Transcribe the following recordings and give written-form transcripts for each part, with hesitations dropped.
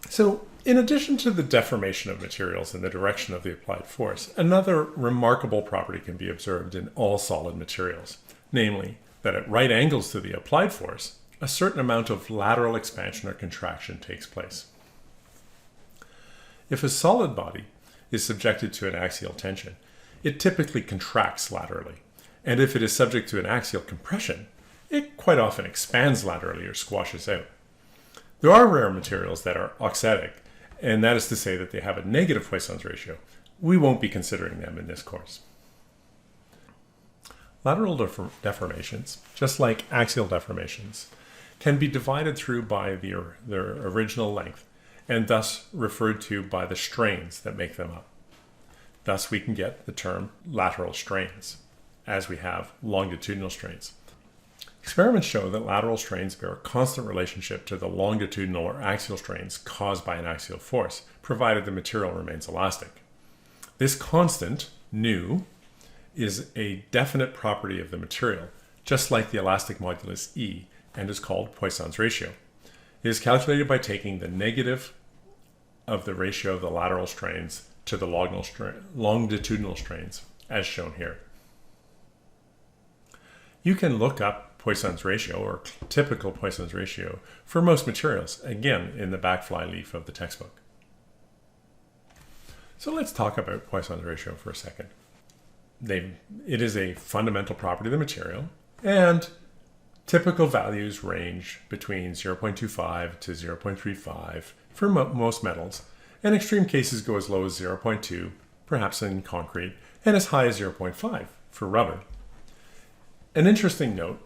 So, in addition to the deformation of materials in the direction of the applied force, another remarkable property can be observed in all solid materials, namely that at right angles to the applied force, a certain amount of lateral expansion or contraction takes place. If a solid body is subjected to an axial tension, it typically contracts laterally, and if it is subject to an axial compression, it quite often expands laterally or squashes out. There are rare materials that are auxitic, and that is to say that they have a negative Poisson's ratio. We won't be considering them in this course. Lateral deformations, just like axial deformations, can be divided through by their original length, and thus referred to by the strains that make them up. Thus we can get the term lateral strains, as we have longitudinal strains. Experiments show that lateral strains bear a constant relationship to the longitudinal or axial strains caused by an axial force, provided the material remains elastic. This constant, nu, is a definite property of the material, just like the elastic modulus E, and is called Poisson's ratio. It is calculated by taking the negative of the ratio of the lateral strains to the longitudinal strains, as shown here. You can look up Poisson's ratio, or typical Poisson's ratio, for most materials, again in the back flyleaf of the textbook. So let's talk about Poisson's ratio for a second. It is a fundamental property of the material, and typical values range between 0.25 to 0.35 for most metals, and extreme cases go as low as 0.2, perhaps in concrete, and as high as 0.5 for rubber. An interesting note,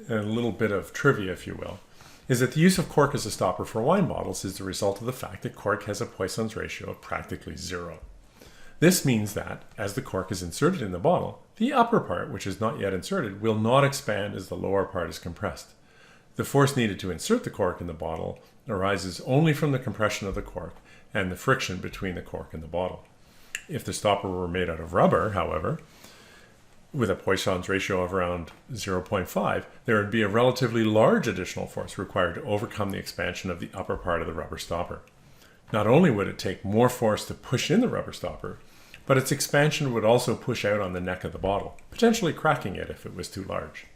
a little bit of trivia if you will, is that the use of cork as a stopper for wine bottles is the result of the fact that cork has a Poisson's ratio of practically 0. This means that, as the cork is inserted in the bottle, the upper part, which is not yet inserted, will not expand as the lower part is compressed. The force needed to insert the cork in the bottle arises only from the compression of the cork and the friction between the cork and the bottle. If the stopper were made out of rubber, however, with a Poisson's ratio of around 0.5, there would be a relatively large additional force required to overcome the expansion of the upper part of the rubber stopper. Not only would it take more force to push in the rubber stopper, but its expansion would also push out on the neck of the bottle, potentially cracking it if it was too large.